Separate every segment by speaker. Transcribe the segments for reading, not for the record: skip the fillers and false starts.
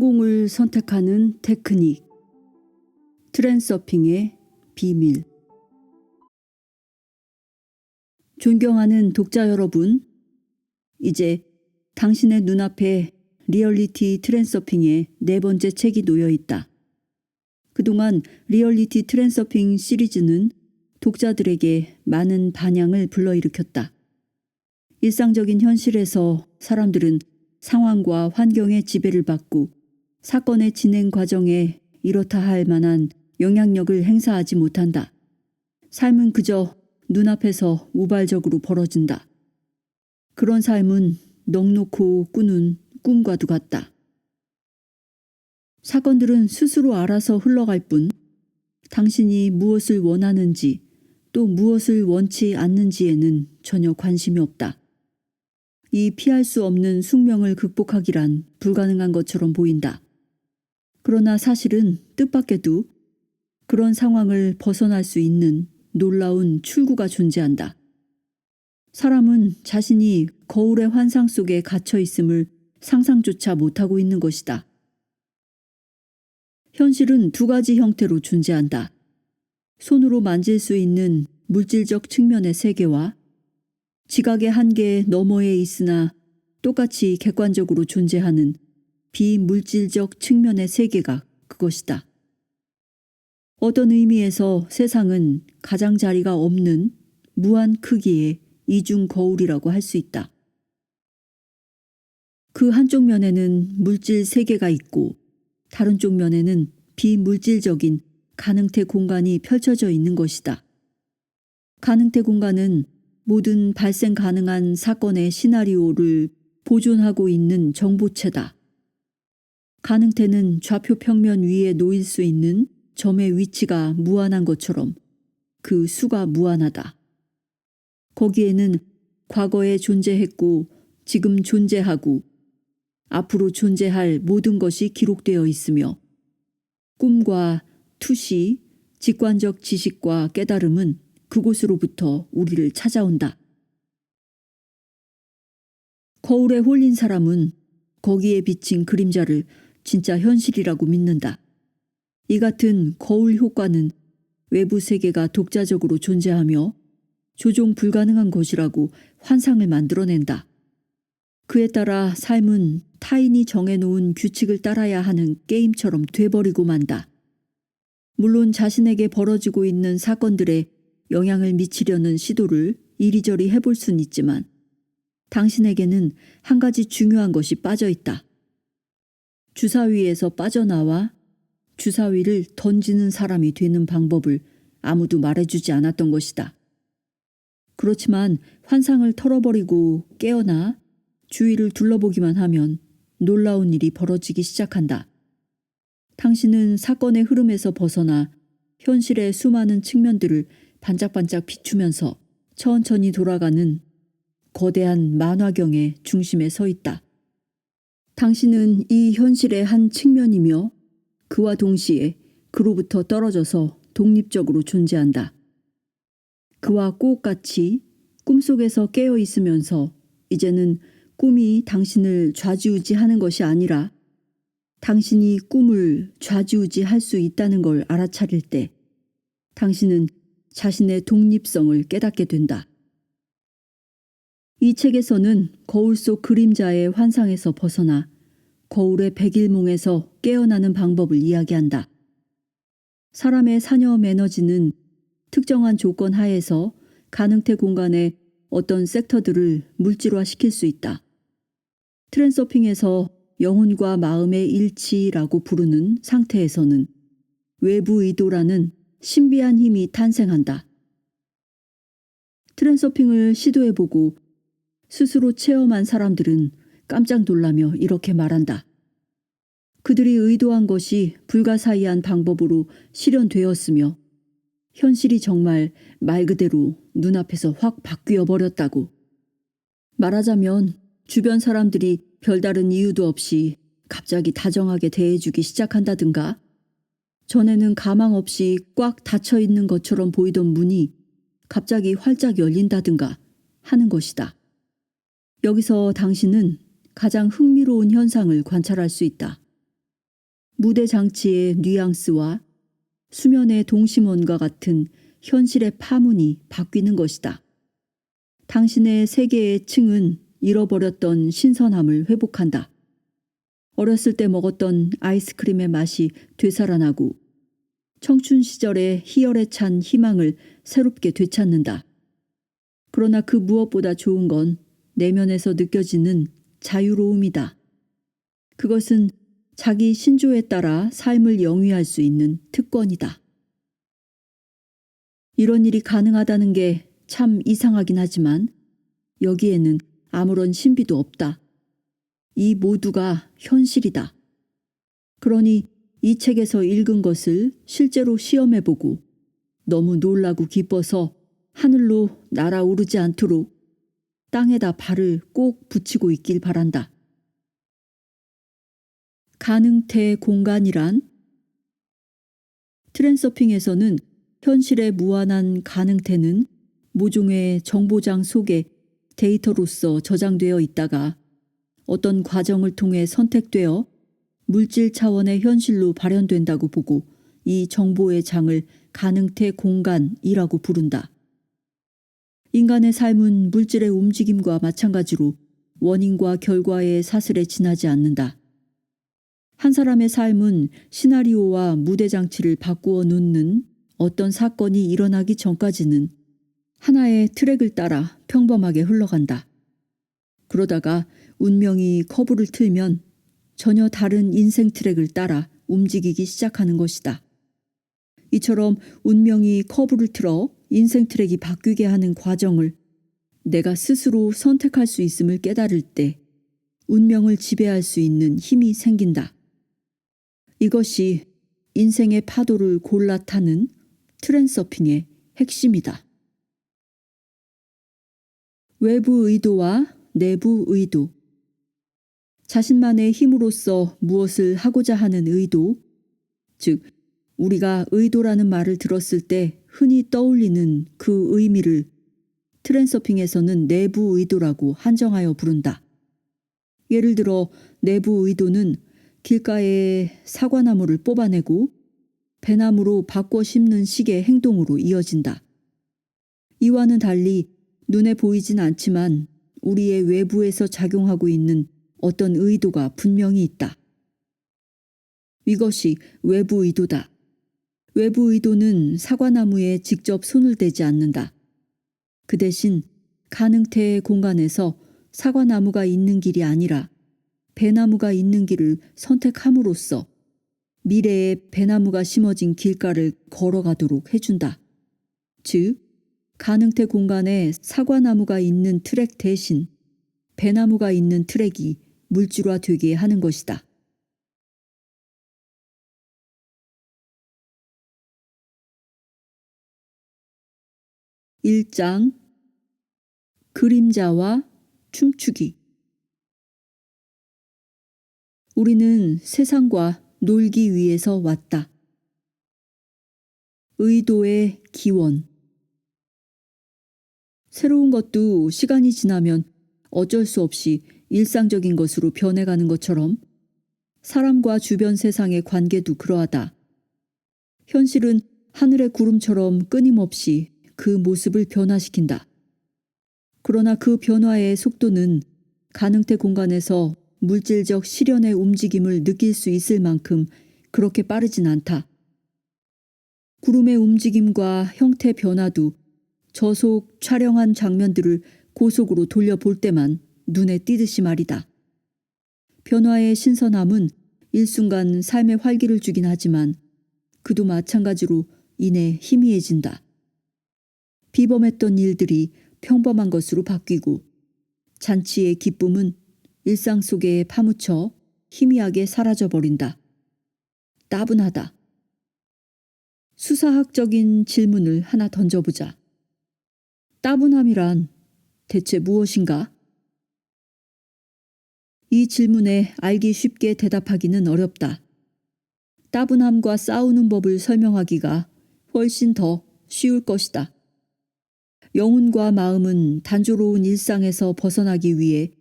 Speaker 1: 성공을 선택하는 테크닉. 트렌서핑의 비밀. 존경하는 독자 여러분, 이제 당신의 눈앞에 리얼리티 트렌서핑의 4번째 책이 놓여 있다. 그동안 리얼리티 트렌서핑 시리즈는 독자들에게 많은 반향을 불러일으켰다. 일상적인 현실에서 사람들은 상황과 환경의 지배를 받고 사건의 진행 과정에 이렇다 할 만한 영향력을 행사하지 못한다. 삶은 그저 눈앞에서 우발적으로 벌어진다. 그런 삶은 넋놓고 꾸는 꿈과도 같다. 사건들은 스스로 알아서 흘러갈 뿐 당신이 무엇을 원하는지 또 무엇을 원치 않는지에는 전혀 관심이 없다. 이 피할 수 없는 숙명을 극복하기란 불가능한 것처럼 보인다. 그러나 사실은 뜻밖에도 그런 상황을 벗어날 수 있는 놀라운 출구가 존재한다. 사람은 자신이 거울의 환상 속에 갇혀 있음을 상상조차 못하고 있는 것이다. 현실은 2가지 형태로 존재한다. 손으로 만질 수 있는 물질적 측면의 세계와 지각의 한계 너머에 있으나 똑같이 객관적으로 존재하는 비물질적 측면의 세계가 그것이다. 어떤 의미에서 세상은 가장자리가 없는 무한 크기의 이중 거울이라고 할 수 있다. 그 한쪽 면에는 물질 세계가 있고 다른 쪽 면에는 비물질적인 가능태 공간이 펼쳐져 있는 것이다. 가능태 공간은 모든 발생 가능한 사건의 시나리오를 보존하고 있는 정보체다. 가능태는 좌표 평면 위에 놓일 수 있는 점의 위치가 무한한 것처럼 그 수가 무한하다. 거기에는 과거에 존재했고 지금 존재하고 앞으로 존재할 모든 것이 기록되어 있으며 꿈과 투시, 직관적 지식과 깨달음은 그곳으로부터 우리를 찾아온다. 거울에 홀린 사람은 거기에 비친 그림자를 진짜 현실이라고 믿는다. 이 같은 거울 효과는 외부 세계가 독자적으로 존재하며 조종 불가능한 것이라고 환상을 만들어낸다. 그에 따라 삶은 타인이 정해놓은 규칙을 따라야 하는 게임처럼 돼버리고 만다. 물론 자신에게 벌어지고 있는 사건들에 영향을 미치려는 시도를 이리저리 해볼 순 있지만 당신에게는 한 가지 중요한 것이 빠져 있다. 주사위에서 빠져나와 주사위를 던지는 사람이 되는 방법을 아무도 말해주지 않았던 것이다. 그렇지만 환상을 털어버리고 깨어나 주위를 둘러보기만 하면 놀라운 일이 벌어지기 시작한다. 당신은 사건의 흐름에서 벗어나 현실의 수많은 측면들을 반짝반짝 비추면서 천천히 돌아가는 거대한 만화경의 중심에 서 있다. 당신은 이 현실의 한 측면이며 그와 동시에 그로부터 떨어져서 독립적으로 존재한다. 그와 똑같이 꿈속에서 깨어 있으면서 이제는 꿈이 당신을 좌지우지하는 것이 아니라 당신이 꿈을 좌지우지할 수 있다는 걸 알아차릴 때 당신은 자신의 독립성을 깨닫게 된다. 이 책에서는 거울 속 그림자의 환상에서 벗어나 거울의 백일몽에서 깨어나는 방법을 이야기한다. 사람의 사념 에너지는 특정한 조건 하에서 가능태 공간의 어떤 섹터들을 물질화시킬 수 있다. 트랜서핑에서 영혼과 마음의 일치라고 부르는 상태에서는 외부 의도라는 신비한 힘이 탄생한다. 트랜서핑을 시도해보고 스스로 체험한 사람들은 깜짝 놀라며 이렇게 말한다. 그들이 의도한 것이 불가사의한 방법으로 실현되었으며 현실이 정말 말 그대로 눈앞에서 확 바뀌어 버렸다고. 말하자면 주변 사람들이 별다른 이유도 없이 갑자기 다정하게 대해주기 시작한다든가 전에는 가망 없이 꽉 닫혀 있는 것처럼 보이던 문이 갑자기 활짝 열린다든가 하는 것이다. 여기서 당신은 가장 흥미로운 현상을 관찰할 수 있다. 무대 장치의 뉘앙스와 수면의 동심원과 같은 현실의 파문이 바뀌는 것이다. 당신의 세계의 층은 잃어버렸던 신선함을 회복한다. 어렸을 때 먹었던 아이스크림의 맛이 되살아나고 청춘 시절의 희열에 찬 희망을 새롭게 되찾는다. 그러나 그 무엇보다 좋은 건 내면에서 느껴지는 자유로움이다. 그것은 자기 신조에 따라 삶을 영위할 수 있는 특권이다. 이런 일이 가능하다는 게 참 이상하긴 하지만 여기에는 아무런 신비도 없다. 이 모두가 현실이다. 그러니 이 책에서 읽은 것을 실제로 시험해보고 너무 놀라고 기뻐서 하늘로 날아오르지 않도록 땅에다 발을 꼭 붙이고 있길 바란다. 가능태 공간이란 트랜서핑에서는 현실의 무한한 가능태는 모종의 정보장 속에 데이터로서 저장되어 있다가 어떤 과정을 통해 선택되어 물질 차원의 현실로 발현된다고 보고 이 정보의 장을 가능태 공간이라고 부른다. 인간의 삶은 물질의 움직임과 마찬가지로 원인과 결과의 사슬에 지나지 않는다. 한 사람의 삶은 시나리오와 무대 장치를 바꾸어 놓는 어떤 사건이 일어나기 전까지는 하나의 트랙을 따라 평범하게 흘러간다. 그러다가 운명이 커브를 틀면 전혀 다른 인생 트랙을 따라 움직이기 시작하는 것이다. 이처럼 운명이 커브를 틀어 인생 트랙이 바뀌게 하는 과정을 내가 스스로 선택할 수 있음을 깨달을 때 운명을 지배할 수 있는 힘이 생긴다. 이것이 인생의 파도를 골라 타는 트랜서핑의 핵심이다. 외부 의도와 내부 의도. 자신만의 힘으로써 무엇을 하고자 하는 의도, 즉 우리가 의도라는 말을 들었을 때 흔히 떠올리는 그 의미를 트랜서핑에서는 내부 의도라고 한정하여 부른다. 예를 들어 내부 의도는 길가에 사과나무를 뽑아내고 배나무로 바꿔 심는 식의 행동으로 이어진다. 이와는 달리 눈에 보이진 않지만 우리의 외부에서 작용하고 있는 어떤 의도가 분명히 있다. 이것이 외부 의도다. 외부 의도는 사과나무에 직접 손을 대지 않는다. 그 대신 가능태의 공간에서 사과나무가 있는 길이 아니라 배나무가 있는 길을 선택함으로써 미래에 배나무가 심어진 길가를 걸어가도록 해준다. 즉, 가능태 공간에 사과나무가 있는 트랙 대신 배나무가 있는 트랙이 물질화되게 하는 것이다. (1장) 그림자와 춤추기. 우리는 세상과 놀기 위해서 왔다. 의도의 기원. 새로운 것도 시간이 지나면 어쩔 수 없이 일상적인 것으로 변해가는 것처럼 사람과 주변 세상의 관계도 그러하다. 현실은 하늘의 구름처럼 끊임없이 그 모습을 변화시킨다. 그러나 그 변화의 속도는 가능태 공간에서 물질적 실현의 움직임을 느낄 수 있을 만큼 그렇게 빠르진 않다. 구름의 움직임과 형태 변화도 저속 촬영한 장면들을 고속으로 돌려볼 때만 눈에 띄듯이 말이다. 변화의 신선함은 일순간 삶에 활기를 주긴 하지만 그도 마찬가지로 이내 희미해진다. 비범했던 일들이 평범한 것으로 바뀌고 잔치의 기쁨은 일상 속에 파묻혀 희미하게 사라져버린다. 따분하다. 수사학적인 질문을 하나 던져보자. 따분함이란 대체 무엇인가? 이 질문에 알기 쉽게 대답하기는 어렵다. 따분함과 싸우는 법을 설명하기가 훨씬 더 쉬울 것이다. 영혼과 마음은 단조로운 일상에서 벗어나기 위해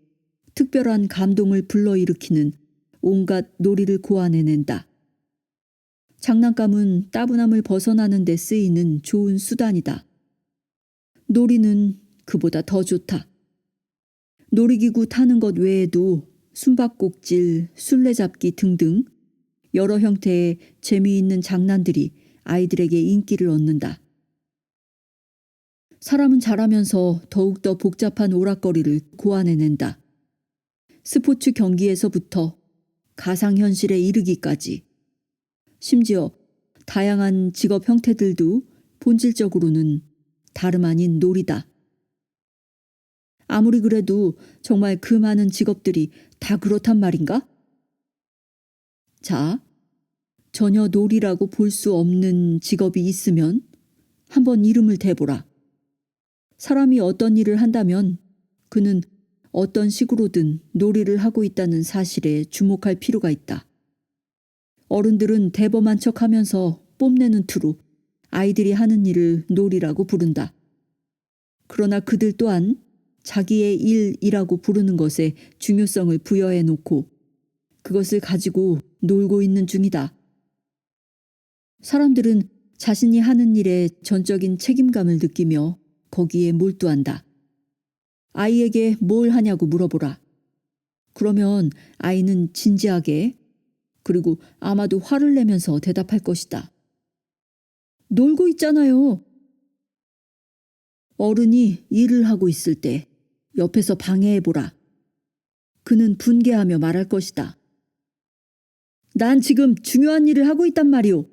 Speaker 1: 특별한 감동을 불러일으키는 온갖 놀이를 고안해낸다. 장난감은 따분함을 벗어나는 데 쓰이는 좋은 수단이다. 놀이는 그보다 더 좋다. 놀이기구 타는 것 외에도 숨바꼭질, 술래잡기 등등 여러 형태의 재미있는 장난들이 아이들에게 인기를 얻는다. 사람은 자라면서 더욱더 복잡한 오락거리를 고안해낸다. 스포츠 경기에서부터 가상현실에 이르기까지, 심지어 다양한 직업 형태들도 본질적으로는 다름 아닌 놀이다. 아무리 그래도 정말 그 많은 직업들이 다 그렇단 말인가? 자, 전혀 놀이라고 볼 수 없는 직업이 있으면 한번 이름을 대보라. 사람이 어떤 일을 한다면 그는 어떤 식으로든 놀이를 하고 있다는 사실에 주목할 필요가 있다. 어른들은 대범한 척하면서 뽐내는 투로 아이들이 하는 일을 놀이라고 부른다. 그러나 그들 또한 자기의 일이라고 부르는 것에 중요성을 부여해 놓고 그것을 가지고 놀고 있는 중이다. 사람들은 자신이 하는 일에 전적인 책임감을 느끼며 거기에 몰두한다. 아이에게 뭘 하냐고 물어보라. 그러면 아이는 진지하게, 그리고 아마도 화를 내면서 대답할 것이다. 놀고 있잖아요. 어른이 일을 하고 있을 때 옆에서 방해해보라. 그는 분개하며 말할 것이다. 난 지금 중요한 일을 하고 있단 말이오.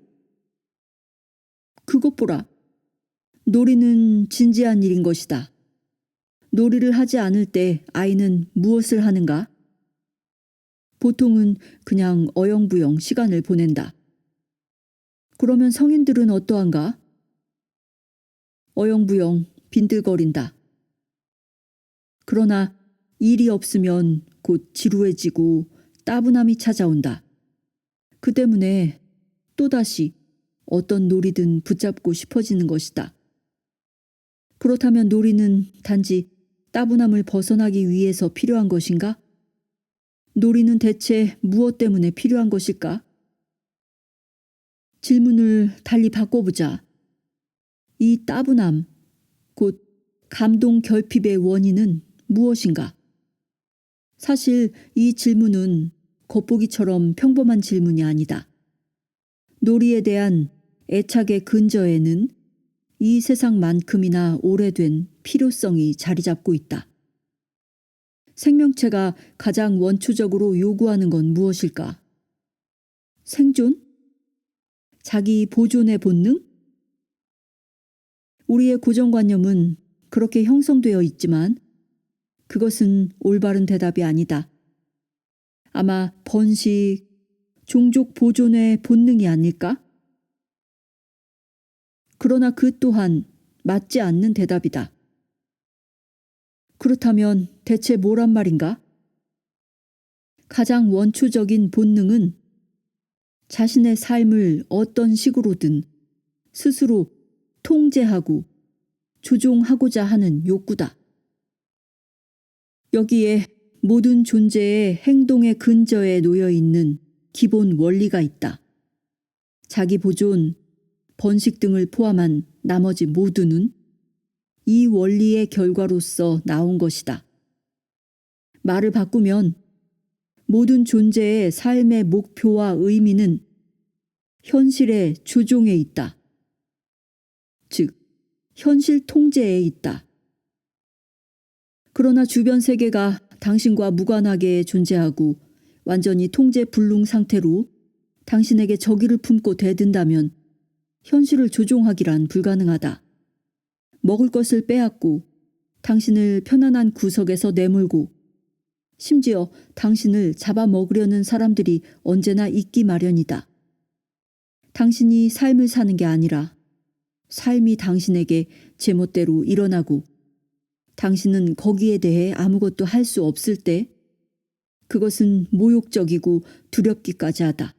Speaker 1: 그것 보라. 놀이는 진지한 일인 것이다. 놀이를 하지 않을 때 아이는 무엇을 하는가? 보통은 그냥 어영부영 시간을 보낸다. 그러면 성인들은 어떠한가? 어영부영 빈들거린다. 그러나 일이 없으면 곧 지루해지고 따분함이 찾아온다. 그 때문에 또다시 어떤 놀이든 붙잡고 싶어지는 것이다. 그렇다면 놀이는 단지 따분함을 벗어나기 위해서 필요한 것인가? 놀이는 대체 무엇 때문에 필요한 것일까? 질문을 달리 바꿔보자. 이 따분함, 곧 감동 결핍의 원인은 무엇인가? 사실 이 질문은 겉보기처럼 평범한 질문이 아니다. 놀이에 대한 애착의 근저에는 이 세상만큼이나 오래된 필요성이 자리 잡고 있다. 생명체가 가장 원초적으로 요구하는 건 무엇일까? 생존? 자기 보존의 본능? 우리의 고정관념은 그렇게 형성되어 있지만 그것은 올바른 대답이 아니다. 아마 번식, 종족 보존의 본능이 아닐까? 그러나 그 또한 맞지 않는 대답이다. 그렇다면 대체 뭐란 말인가? 가장 원초적인 본능은 자신의 삶을 어떤 식으로든 스스로 통제하고 조종하고자 하는 욕구다. 여기에 모든 존재의 행동의 근저에 놓여 있는 기본 원리가 있다. 자기 보존, 번식 등을 포함한 나머지 모두는 이 원리의 결과로서 나온 것이다. 말을 바꾸면 모든 존재의 삶의 목표와 의미는 현실의 조종에 있다. 즉, 현실 통제에 있다. 그러나 주변 세계가 당신과 무관하게 존재하고 완전히 통제 불능 상태로 당신에게 적의를 품고 대든다면 현실을 조종하기란 불가능하다. 먹을 것을 빼앗고 당신을 편안한 구석에서 내몰고 심지어 당신을 잡아먹으려는 사람들이 언제나 있기 마련이다. 당신이 삶을 사는 게 아니라 삶이 당신에게 제멋대로 일어나고 당신은 거기에 대해 아무것도 할 수 없을 때 그것은 모욕적이고 두렵기까지 하다.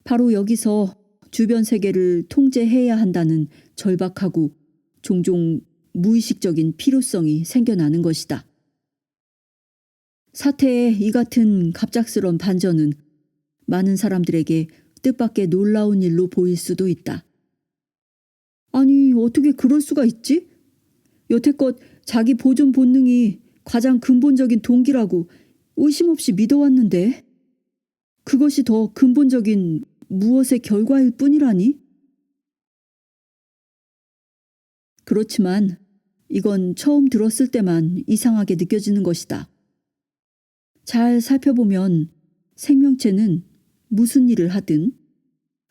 Speaker 1: 바로 여기서 주변 세계를 통제해야 한다는 절박하고 종종 무의식적인 필요성이 생겨나는 것이다. 사태의 이 같은 갑작스런 반전은 많은 사람들에게 뜻밖의 놀라운 일로 보일 수도 있다. 아니, 어떻게 그럴 수가 있지? 여태껏 자기 보존 본능이 가장 근본적인 동기라고 의심 없이 믿어왔는데 그것이 더 근본적인 무엇의 결과일 뿐이라니? 그렇지만 이건 처음 들었을 때만 이상하게 느껴지는 것이다. 잘 살펴보면 생명체는 무슨 일을 하든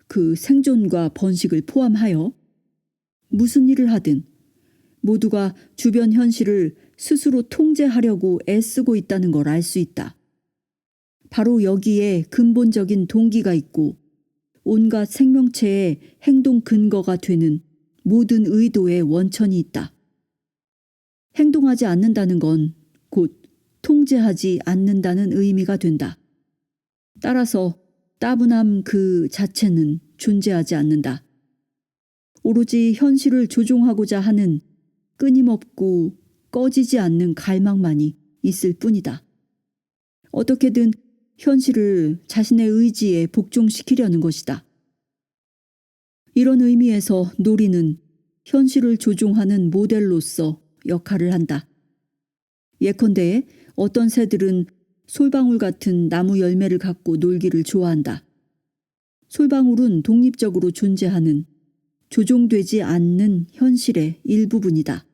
Speaker 1: 그 생존과 번식을 포함하여 무슨 일을 하든 모두가 주변 현실을 스스로 통제하려고 애쓰고 있다는 걸 알 수 있다. 바로 여기에 근본적인 동기가 있고 온갖 생명체의 행동 근거가 되는 모든 의도의 원천이 있다. 행동하지 않는다는 건 곧 통제하지 않는다는 의미가 된다. 따라서 따분함 그 자체는 존재하지 않는다. 오로지 현실을 조종하고자 하는 끊임없고 꺼지지 않는 갈망만이 있을 뿐이다. 어떻게든 현실을 자신의 의지에 복종시키려는 것이다. 이런 의미에서 놀이는 현실을 조종하는 모델로서 역할을 한다. 예컨대 어떤 새들은 솔방울 같은 나무 열매를 갖고 놀기를 좋아한다. 솔방울은 독립적으로 존재하는 조종되지 않는 현실의 일부분이다.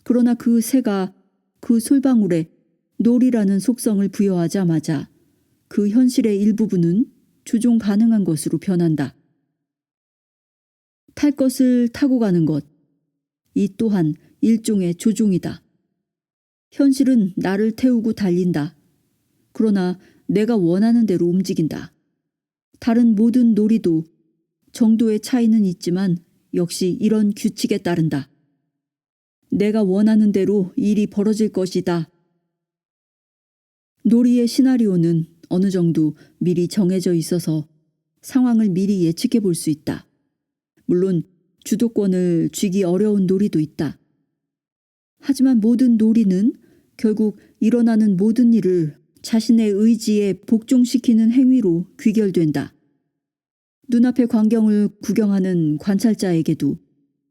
Speaker 1: 그러나 그 새가 그 솔방울에 놀이라는 속성을 부여하자마자 그 현실의 일부분은 조종 가능한 것으로 변한다. 탈 것을 타고 가는 것, 이 또한 일종의 조종이다. 현실은 나를 태우고 달린다. 그러나 내가 원하는 대로 움직인다. 다른 모든 놀이도 정도의 차이는 있지만 역시 이런 규칙에 따른다. 내가 원하는 대로 일이 벌어질 것이다. 놀이의 시나리오는 어느 정도 미리 정해져 있어서 상황을 미리 예측해 볼 수 있다. 물론 주도권을 쥐기 어려운 놀이도 있다. 하지만 모든 놀이는 결국 일어나는 모든 일을 자신의 의지에 복종시키는 행위로 귀결된다. 눈앞의 광경을 구경하는 관찰자에게도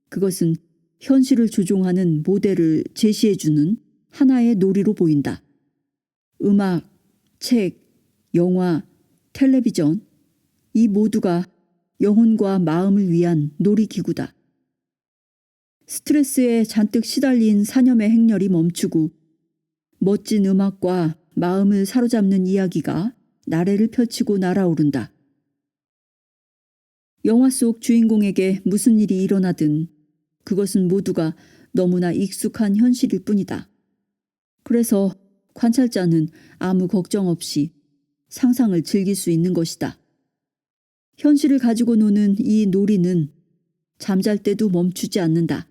Speaker 1: 그것은 현실을 조종하는 모델을 제시해주는 하나의 놀이로 보인다. 음악, 책, 영화, 텔레비전, 이 모두가 영혼과 마음을 위한 놀이기구다. 스트레스에 잔뜩 시달린 사념의 행렬이 멈추고 멋진 음악과 마음을 사로잡는 이야기가 나래를 펼치고 날아오른다. 영화 속 주인공에게 무슨 일이 일어나든 그것은 모두가 너무나 익숙한 현실일 뿐이다. 그래서 관찰자는 아무 걱정 없이 상상을 즐길 수 있는 것이다. 현실을 가지고 노는 이 놀이는 잠잘 때도 멈추지 않는다.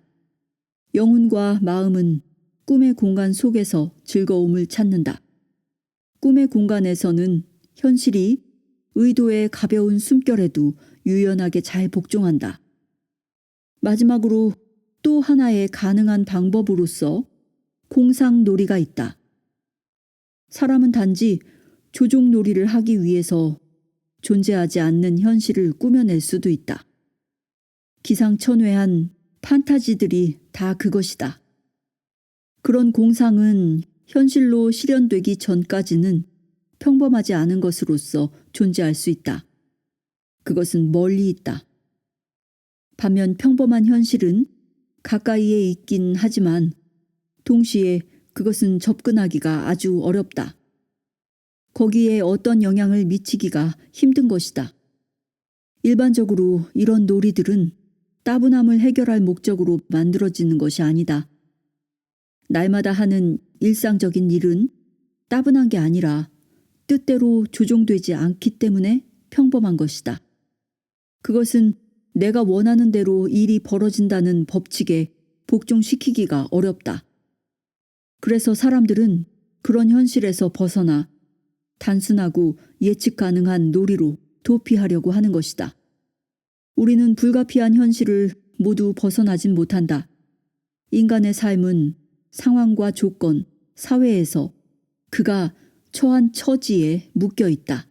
Speaker 1: 영혼과 마음은 꿈의 공간 속에서 즐거움을 찾는다. 꿈의 공간에서는 현실이 의도의 가벼운 숨결에도 유연하게 잘 복종한다. 마지막으로 또 하나의 가능한 방법으로서 공상놀이가 있다. 사람은 단지 조종놀이를 하기 위해서 존재하지 않는 현실을 꾸며낼 수도 있다. 기상천외한 판타지들이 다 그것이다. 그런 공상은 현실로 실현되기 전까지는 평범하지 않은 것으로서 존재할 수 있다. 그것은 멀리 있다. 반면 평범한 현실은 가까이에 있긴 하지만 동시에 그것은 접근하기가 아주 어렵다. 거기에 어떤 영향을 미치기가 힘든 것이다. 일반적으로 이런 놀이들은 따분함을 해결할 목적으로 만들어지는 것이 아니다. 날마다 하는 일상적인 일은 따분한 게 아니라 뜻대로 조종되지 않기 때문에 평범한 것이다. 그것은 내가 원하는 대로 일이 벌어진다는 법칙에 복종시키기가 어렵다. 그래서 사람들은 그런 현실에서 벗어나 단순하고 예측 가능한 놀이로 도피하려고 하는 것이다. 우리는 불가피한 현실을 모두 벗어나진 못한다. 인간의 삶은 상황과 조건, 사회에서 그가 처한 처지에 묶여 있다.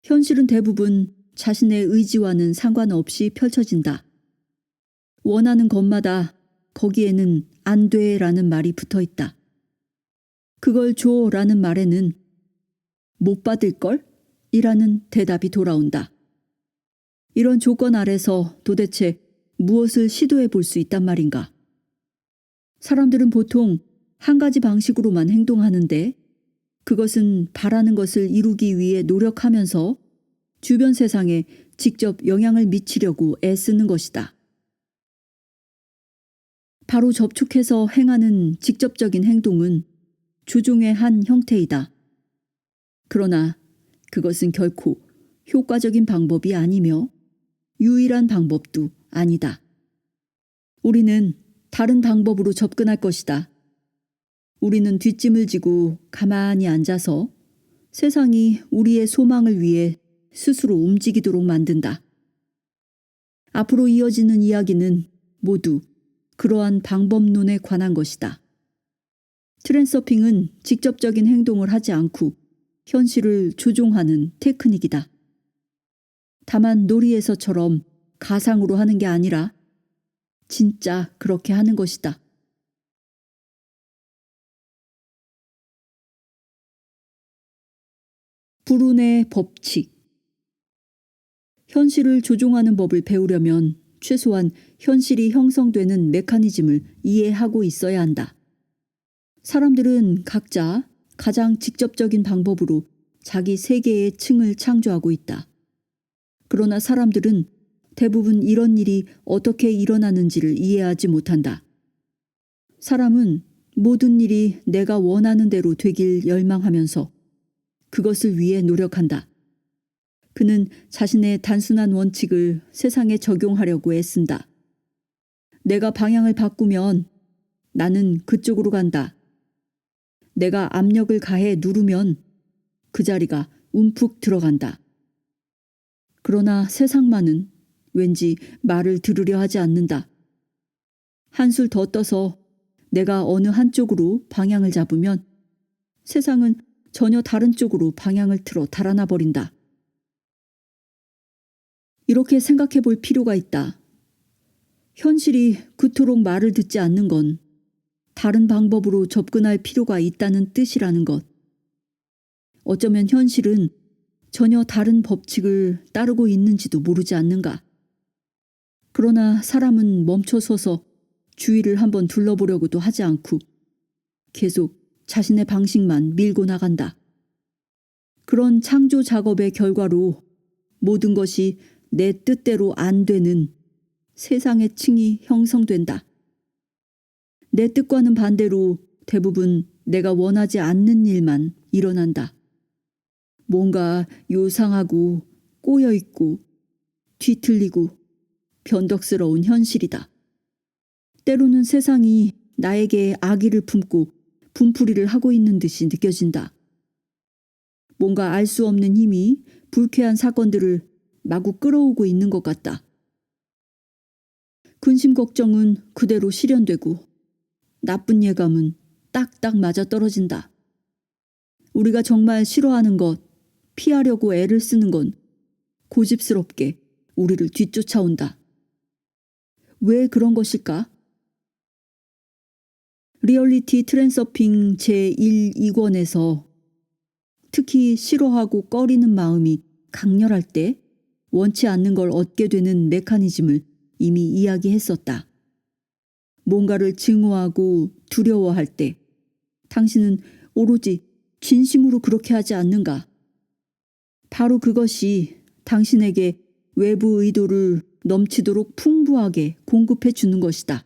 Speaker 1: 현실은 대부분 자신의 의지와는 상관없이 펼쳐진다. 원하는 것마다 거기에는 안 돼라는 말이 붙어 있다. 그걸 줘라는 말에는 못 받을걸? 이라는 대답이 돌아온다. 이런 조건 아래서 도대체 무엇을 시도해 볼 수 있단 말인가? 사람들은 보통 한 가지 방식으로만 행동하는데 그것은 바라는 것을 이루기 위해 노력하면서 주변 세상에 직접 영향을 미치려고 애쓰는 것이다. 바로 접촉해서 행하는 직접적인 행동은 조종의 한 형태이다. 그러나 그것은 결코 효과적인 방법이 아니며 유일한 방법도 아니다. 우리는 다른 방법으로 접근할 것이다. 우리는 뒷짐을 지고 가만히 앉아서 세상이 우리의 소망을 위해 스스로 움직이도록 만든다. 앞으로 이어지는 이야기는 모두 그러한 방법론에 관한 것이다. 트랜서핑은 직접적인 행동을 하지 않고 현실을 조종하는 테크닉이다. 다만 놀이에서처럼 가상으로 하는 게 아니라 진짜 그렇게 하는 것이다. 불운의 법칙. 현실을 조종하는 법을 배우려면 최소한 현실이 형성되는 메커니즘을 이해하고 있어야 한다. 사람들은 각자 가장 직접적인 방법으로 자기 세계의 층을 창조하고 있다. 그러나 사람들은 대부분 이런 일이 어떻게 일어나는지를 이해하지 못한다. 사람은 모든 일이 내가 원하는 대로 되길 열망하면서 그것을 위해 노력한다. 그는 자신의 단순한 원칙을 세상에 적용하려고 애쓴다. 내가 방향을 바꾸면 나는 그쪽으로 간다. 내가 압력을 가해 누르면 그 자리가 움푹 들어간다. 그러나 세상만은 왠지 말을 들으려 하지 않는다. 한술 더 떠서 내가 어느 한쪽으로 방향을 잡으면 세상은 전혀 다른 쪽으로 방향을 틀어 달아나 버린다. 이렇게 생각해 볼 필요가 있다. 현실이 그토록 말을 듣지 않는 건 다른 방법으로 접근할 필요가 있다는 뜻이라는 것. 어쩌면 현실은 전혀 다른 법칙을 따르고 있는지도 모르지 않는가. 그러나 사람은 멈춰서서 주위를 한번 둘러보려고도 하지 않고 계속 자신의 방식만 밀고 나간다. 그런 창조 작업의 결과로 모든 것이 내 뜻대로 안 되는 세상의 층이 형성된다. 내 뜻과는 반대로 대부분 내가 원하지 않는 일만 일어난다. 뭔가 요상하고 꼬여있고 뒤틀리고 변덕스러운 현실이다. 때로는 세상이 나에게 악의를 품고 분풀이를 하고 있는 듯이 느껴진다. 뭔가 알 수 없는 힘이 불쾌한 사건들을 마구 끌어오고 있는 것 같다. 근심 걱정은 그대로 실현되고 나쁜 예감은 딱딱 맞아떨어진다. 우리가 정말 싫어하는 것, 피하려고 애를 쓰는 건 고집스럽게 우리를 뒤쫓아온다. 왜 그런 것일까? 리얼리티 트랜서핑 제1, 2권에서 특히 싫어하고 꺼리는 마음이 강렬할 때 원치 않는 걸 얻게 되는 메커니즘을 이미 이야기했었다. 뭔가를 증오하고 두려워할 때 당신은 오로지 진심으로 그렇게 하지 않는가? 바로 그것이 당신에게 외부 의도를 넘치도록 풍부하게 공급해 주는 것이다.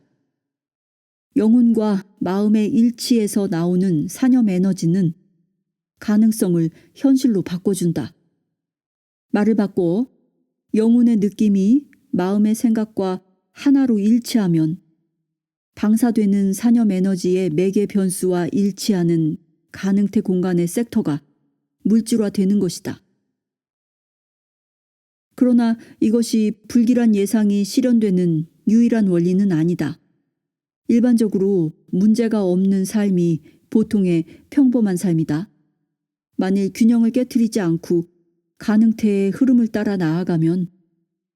Speaker 1: 영혼과 마음의 일치에서 나오는 산염 에너지는 가능성을 현실로 바꿔준다. 말을 바꿔 영혼의 느낌이 마음의 생각과 하나로 일치하면 방사되는 산염 에너지의 매개 변수와 일치하는 가능태 공간의 섹터가 물질화되는 것이다. 그러나 이것이 불길한 예상이 실현되는 유일한 원리는 아니다. 일반적으로 문제가 없는 삶이 보통의 평범한 삶이다. 만일 균형을 깨트리지 않고 가능태의 흐름을 따라 나아가면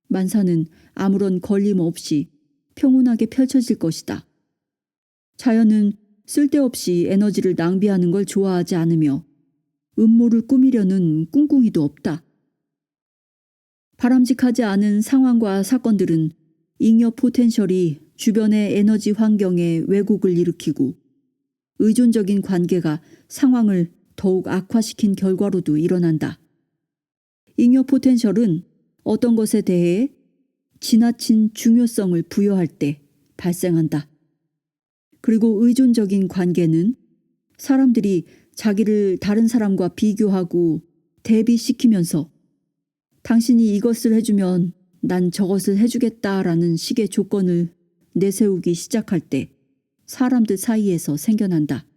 Speaker 1: 만사는 아무런 걸림 없이 평온하게 펼쳐질 것이다. 자연은 쓸데없이 에너지를 낭비하는 걸 좋아하지 않으며 음모를 꾸미려는 꿍꿍이도 없다. 바람직하지 않은 상황과 사건들은 잉여 포텐셜이 주변의 에너지 환경에 왜곡을 일으키고 의존적인 관계가 상황을 더욱 악화시킨 결과로도 일어난다. 잉여 포텐셜은 어떤 것에 대해 지나친 중요성을 부여할 때 발생한다. 그리고 의존적인 관계는 사람들이 자기를 다른 사람과 비교하고 대비시키면서 당신이 이것을 해주면 난 저것을 해주겠다라는 식의 조건을 내세우기 시작할 때 사람들 사이에서 생겨난다.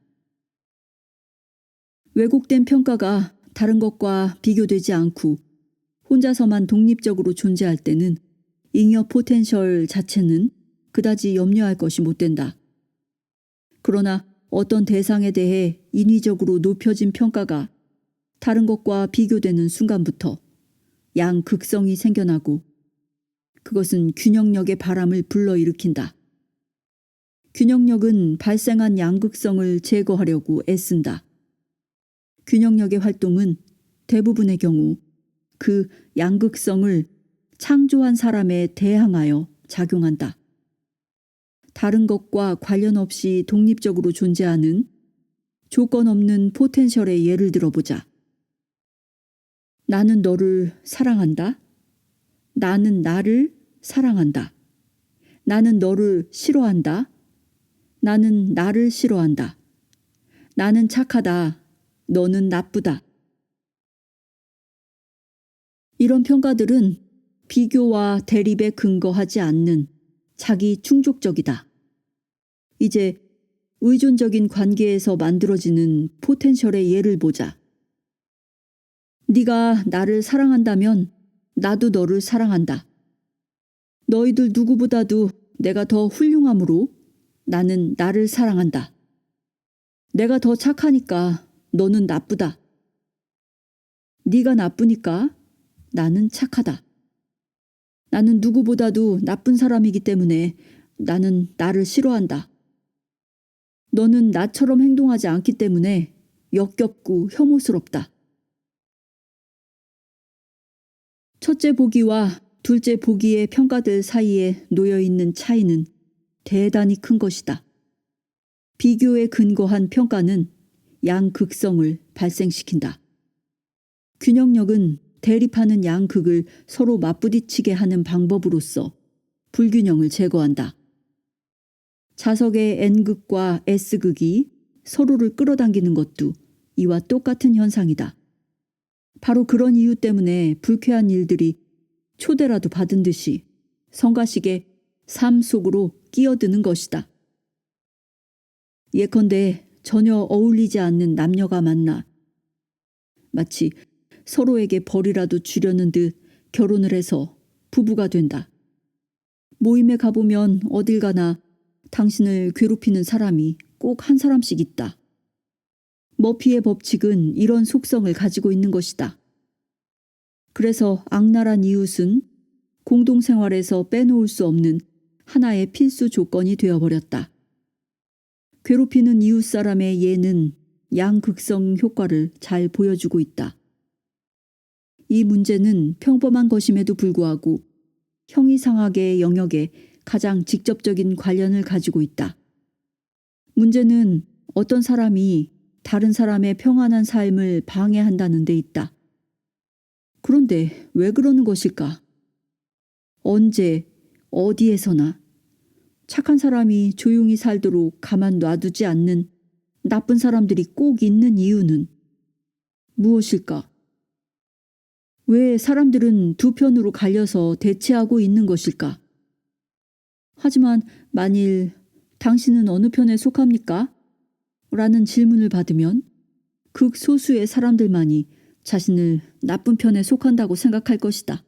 Speaker 1: 왜곡된 평가가 다른 것과 비교되지 않고 혼자서만 독립적으로 존재할 때는 잉여 포텐셜 자체는 그다지 염려할 것이 못 된다. 그러나 어떤 대상에 대해 인위적으로 높여진 평가가 다른 것과 비교되는 순간부터 양극성이 생겨나고 그것은 균형력의 바람을 불러일으킨다. 균형력은 발생한 양극성을 제거하려고 애쓴다. 균형력의 활동은 대부분의 경우 그 양극성을 창조한 사람에 대항하여 작용한다. 다른 것과 관련 없이 독립적으로 존재하는 조건 없는 포텐셜의 예를 들어보자. 나는 너를 사랑한다. 나는 나를 사랑한다. 나는 너를 싫어한다. 나는 나를 싫어한다. 나는 착하다. 너는 나쁘다. 이런 평가들은 비교와 대립에 근거하지 않는 자기 충족적이다. 이제 의존적인 관계에서 만들어지는 포텐셜의 예를 보자. 네가 나를 사랑한다면 나도 너를 사랑한다. 너희들 누구보다도 내가 더 훌륭하므로 나는 나를 사랑한다. 내가 더 착하니까 너는 나쁘다. 네가 나쁘니까 나는 착하다. 나는 누구보다도 나쁜 사람이기 때문에 나는 나를 싫어한다. 너는 나처럼 행동하지 않기 때문에 역겹고 혐오스럽다. 첫째 보기와 둘째 보기의 평가들 사이에 놓여있는 차이는 대단히 큰 것이다. 비교에 근거한 평가는 양극성을 발생시킨다. 균형력은 대립하는 양극을 서로 맞부딪히게 하는 방법으로서 불균형을 제거한다. 자석의 N극과 S극이 서로를 끌어당기는 것도 이와 똑같은 현상이다. 바로 그런 이유 때문에 불쾌한 일들이 초대라도 받은 듯이 성가시게 삶 속으로 끼어드는 것이다. 예컨대 전혀 어울리지 않는 남녀가 만나 마치 서로에게 벌이라도 주려는 듯 결혼을 해서 부부가 된다. 모임에 가보면 어딜 가나 당신을 괴롭히는 사람이 꼭 한 사람씩 있다. 머피의 법칙은 이런 속성을 가지고 있는 것이다. 그래서 악랄한 이웃은 공동생활에서 빼놓을 수 없는 하나의 필수 조건이 되어버렸다. 괴롭히는 이웃 사람의 예는 양극성 효과를 잘 보여주고 있다. 이 문제는 평범한 것임에도 불구하고 형이상학의 영역에 가장 직접적인 관련을 가지고 있다. 문제는 어떤 사람이 다른 사람의 평안한 삶을 방해한다는 데 있다. 그런데 왜 그러는 것일까? 언제, 어디에서나 착한 사람이 조용히 살도록 가만 놔두지 않는 나쁜 사람들이 꼭 있는 이유는 무엇일까? 왜 사람들은 두 편으로 갈려서 대치하고 있는 것일까? 하지만 만일 당신은 어느 편에 속합니까? 라는 질문을 받으면 극소수의 사람들만이 자신을 나쁜 편에 속한다고 생각할 것이다.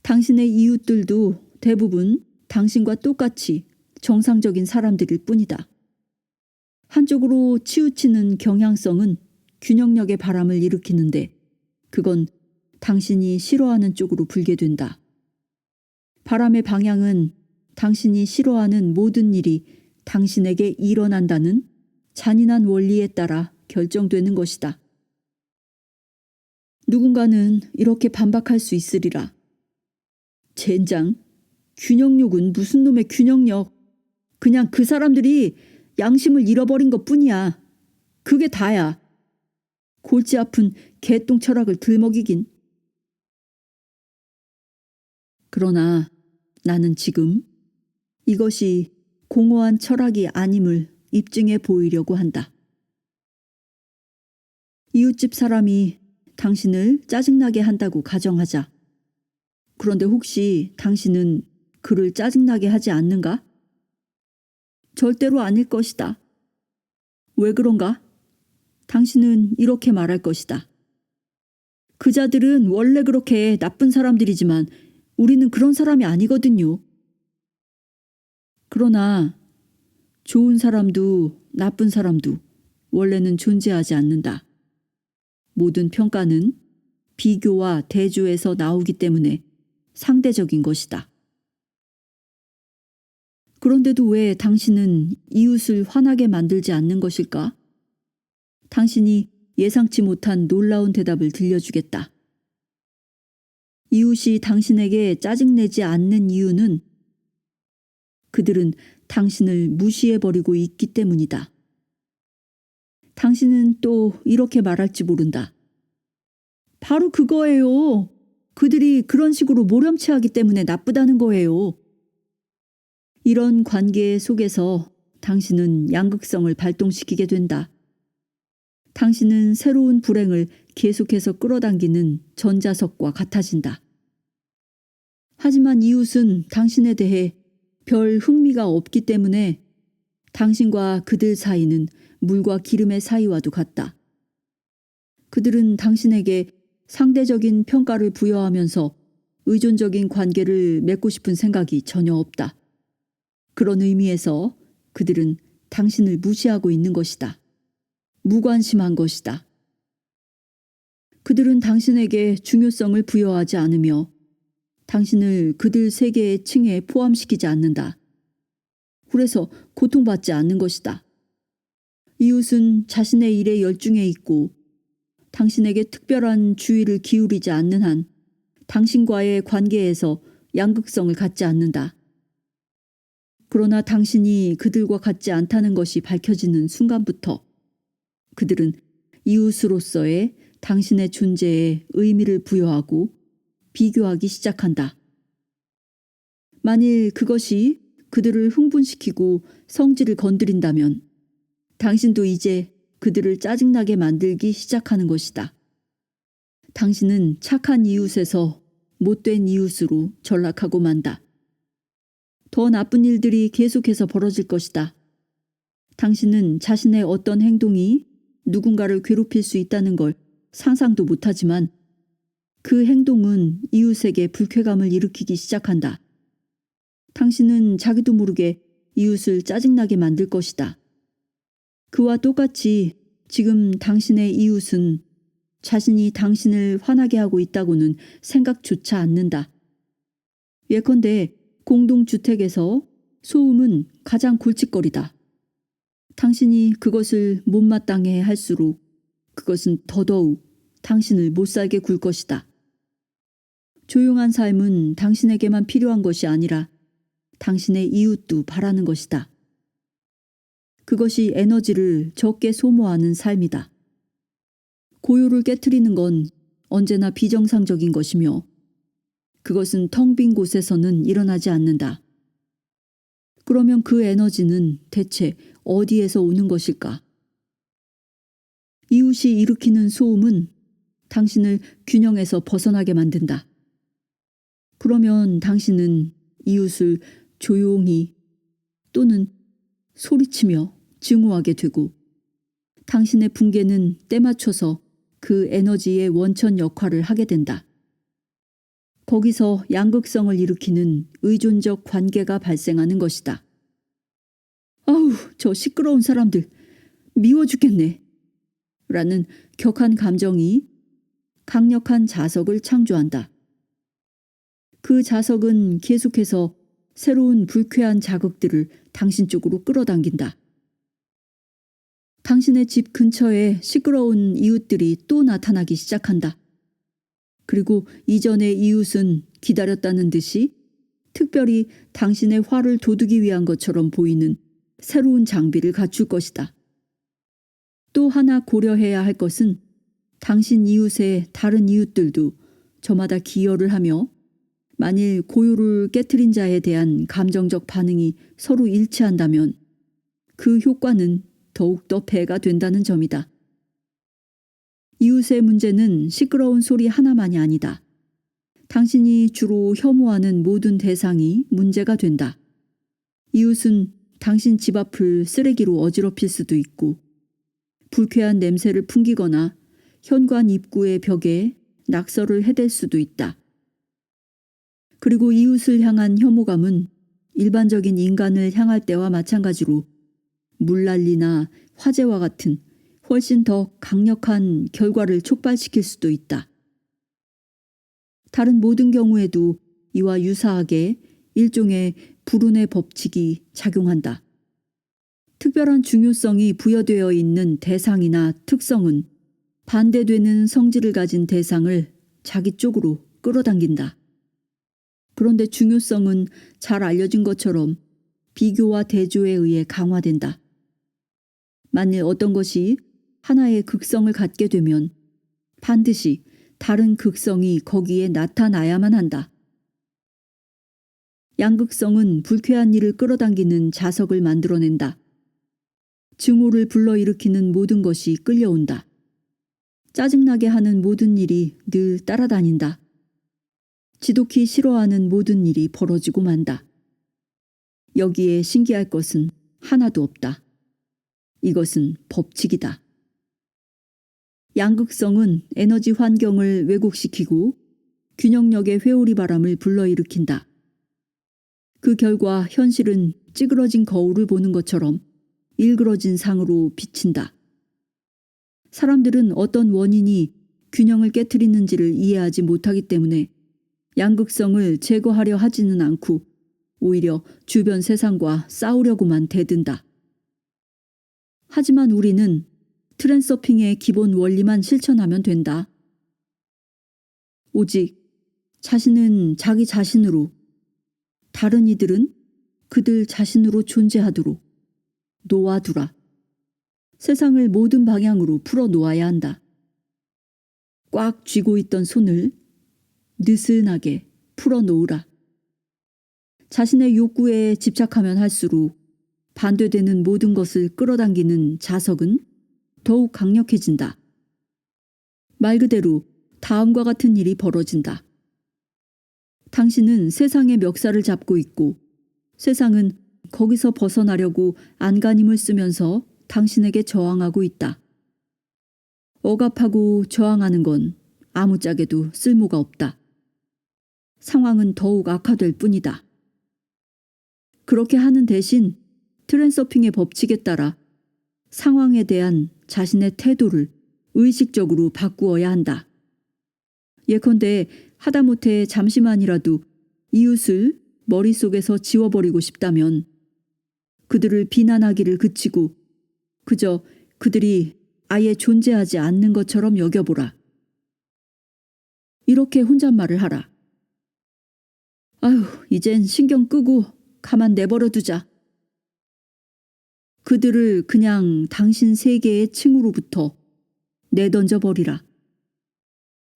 Speaker 1: 당신의 이웃들도 대부분 당신과 똑같이 정상적인 사람들일 뿐이다. 한쪽으로 치우치는 경향성은 균형력의 바람을 일으키는데 그건 당신이 싫어하는 쪽으로 불게 된다. 바람의 방향은 당신이 싫어하는 모든 일이 당신에게 일어난다는 잔인한 원리에 따라 결정되는 것이다. 누군가는 이렇게 반박할 수 있으리라. 젠장, 균형욕은 무슨 놈의 균형력. 그냥 그 사람들이 양심을 잃어버린 것뿐이야. 그게 다야. 골치 아픈 개똥 철학을 들먹이긴. 그러나 나는 지금 이것이 공허한 철학이 아님을 입증해 보이려고 한다. 이웃집 사람이 당신을 짜증나게 한다고 가정하자. 그런데 혹시 당신은 그를 짜증나게 하지 않는가? 절대로 아닐 것이다. 왜 그런가? 당신은 이렇게 말할 것이다. 그자들은 원래 그렇게 나쁜 사람들이지만 우리는 그런 사람이 아니거든요. 그러나 좋은 사람도 나쁜 사람도 원래는 존재하지 않는다. 모든 평가는 비교와 대조에서 나오기 때문에 상대적인 것이다. 그런데도 왜 당신은 이웃을 화나게 만들지 않는 것일까? 당신이 예상치 못한 놀라운 대답을 들려주겠다. 이웃이 당신에게 짜증내지 않는 이유는 그들은 당신을 무시해버리고 있기 때문이다. 당신은 또 이렇게 말할지 모른다. 바로 그거예요. 그들이 그런 식으로 모렴치하기 때문에 나쁘다는 거예요. 이런 관계 속에서 당신은 양극성을 발동시키게 된다. 당신은 새로운 불행을 계속해서 끌어당기는 전자석과 같아진다. 하지만 이웃은 당신에 대해 별 흥미가 없기 때문에 당신과 그들 사이는 물과 기름의 사이와도 같다. 그들은 당신에게 상대적인 평가를 부여하면서 의존적인 관계를 맺고 싶은 생각이 전혀 없다. 그런 의미에서 그들은 당신을 무시하고 있는 것이다. 무관심한 것이다. 그들은 당신에게 중요성을 부여하지 않으며 당신을 그들 세계의 층에 포함시키지 않는다. 그래서 고통받지 않는 것이다. 이웃은 자신의 일에 열중해 있고 당신에게 특별한 주의를 기울이지 않는 한 당신과의 관계에서 양극성을 갖지 않는다. 그러나 당신이 그들과 같지 않다는 것이 밝혀지는 순간부터 그들은 이웃으로서의 당신의 존재에 의미를 부여하고 비교하기 시작한다. 만일 그것이 그들을 흥분시키고 성질을 건드린다면 당신도 이제 그들을 짜증나게 만들기 시작하는 것이다. 당신은 착한 이웃에서 못된 이웃으로 전락하고 만다. 더 나쁜 일들이 계속해서 벌어질 것이다. 당신은 자신의 어떤 행동이 누군가를 괴롭힐 수 있다는 걸 상상도 못하지만 그 행동은 이웃에게 불쾌감을 일으키기 시작한다. 당신은 자기도 모르게 이웃을 짜증나게 만들 것이다. 그와 똑같이 지금 당신의 이웃은 자신이 당신을 화나게 하고 있다고는 생각조차 않는다. 예컨대 공동주택에서 소음은 가장 골칫거리다. 당신이 그것을 못마땅해 할수록 그것은 더더욱 당신을 못살게 굴 것이다. 조용한 삶은 당신에게만 필요한 것이 아니라 당신의 이웃도 바라는 것이다. 그것이 에너지를 적게 소모하는 삶이다. 고요를 깨트리는 건 언제나 비정상적인 것이며 그것은 텅 빈 곳에서는 일어나지 않는다. 그러면 그 에너지는 대체 어디에서 오는 것일까? 이웃이 일으키는 소음은 당신을 균형에서 벗어나게 만든다. 그러면 당신은 이웃을 조용히 또는 소리치며 증오하게 되고 당신의 붕괴는 때맞춰서 그 에너지의 원천 역할을 하게 된다. 거기서 양극성을 일으키는 의존적 관계가 발생하는 것이다. 아우, 저 시끄러운 사람들 미워 죽겠네. 라는 격한 감정이 강력한 자석을 창조한다. 그 자석은 계속해서 새로운 불쾌한 자극들을 당신 쪽으로 끌어당긴다. 당신의 집 근처에 시끄러운 이웃들이 또 나타나기 시작한다. 그리고 이전의 이웃은 기다렸다는 듯이 특별히 당신의 화를 돋우기 위한 것처럼 보이는 새로운 장비를 갖출 것이다. 또 하나 고려해야 할 것은 당신 이웃의 다른 이웃들도 저마다 기여를 하며 만일 고요를 깨트린 자에 대한 감정적 반응이 서로 일치한다면 그 효과는 더욱더 배가 된다는 점이다. 이웃의 문제는 시끄러운 소리 하나만이 아니다. 당신이 주로 혐오하는 모든 대상이 문제가 된다. 이웃은 당신 집 앞을 쓰레기로 어지럽힐 수도 있고 불쾌한 냄새를 풍기거나 현관 입구의 벽에 낙서를 해댈 수도 있다. 그리고 이웃을 향한 혐오감은 일반적인 인간을 향할 때와 마찬가지로 물난리나 화재와 같은 훨씬 더 강력한 결과를 촉발시킬 수도 있다. 다른 모든 경우에도 이와 유사하게 일종의 불운의 법칙이 작용한다. 특별한 중요성이 부여되어 있는 대상이나 특성은 반대되는 성질을 가진 대상을 자기 쪽으로 끌어당긴다. 그런데 중요성은 잘 알려진 것처럼 비교와 대조에 의해 강화된다. 만일 어떤 것이 하나의 극성을 갖게 되면 반드시 다른 극성이 거기에 나타나야만 한다. 양극성은 불쾌한 일을 끌어당기는 자석을 만들어낸다. 증오를 불러일으키는 모든 것이 끌려온다. 짜증나게 하는 모든 일이 늘 따라다닌다. 지독히 싫어하는 모든 일이 벌어지고 만다. 여기에 신기할 것은 하나도 없다. 이것은 법칙이다. 양극성은 에너지 환경을 왜곡시키고 균형력의 회오리 바람을 불러일으킨다. 그 결과 현실은 찌그러진 거울을 보는 것처럼 일그러진 상으로 비친다. 사람들은 어떤 원인이 균형을 깨트리는지를 이해하지 못하기 때문에 양극성을 제거하려 하지는 않고 오히려 주변 세상과 싸우려고만 대든다. 하지만 우리는 트랜서핑의 기본 원리만 실천하면 된다. 오직 자신은 자기 자신으로, 다른 이들은 그들 자신으로 존재하도록 놓아두라. 세상을 모든 방향으로 풀어 놓아야 한다. 꽉 쥐고 있던 손을 느슨하게 풀어 놓으라. 자신의 욕구에 집착하면 할수록 반대되는 모든 것을 끌어당기는 자석은 더욱 강력해진다. 말 그대로 다음과 같은 일이 벌어진다. 당신은 세상의 멱살을 잡고 있고 세상은 거기서 벗어나려고 안간힘을 쓰면서 당신에게 저항하고 있다. 억압하고 저항하는 건 아무짝에도 쓸모가 없다. 상황은 더욱 악화될 뿐이다. 그렇게 하는 대신 트랜서핑의 법칙에 따라 상황에 대한 자신의 태도를 의식적으로 바꾸어야 한다. 예컨대 하다못해 잠시만이라도 이웃을 머릿속에서 지워버리고 싶다면 그들을 비난하기를 그치고 그저 그들이 아예 존재하지 않는 것처럼 여겨보라. 이렇게 혼잣말을 하라. 아휴, 이젠 신경 끄고 가만 내버려 두자. 그들을 그냥 당신 세계의 층으로부터 내던져 버리라.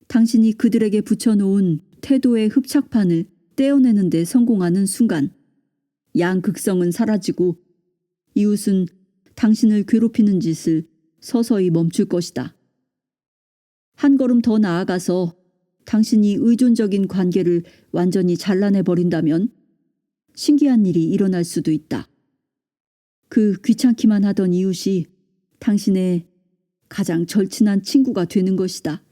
Speaker 1: 당신이 그들에게 붙여놓은 태도의 흡착판을 떼어내는 데 성공하는 순간 양극성은 사라지고 이웃은 당신을 괴롭히는 짓을 서서히 멈출 것이다. 한 걸음 더 나아가서 당신이 의존적인 관계를 완전히 잘라내버린다면 신기한 일이 일어날 수도 있다. 그 귀찮기만 하던 이웃이 당신의 가장 절친한 친구가 되는 것이다.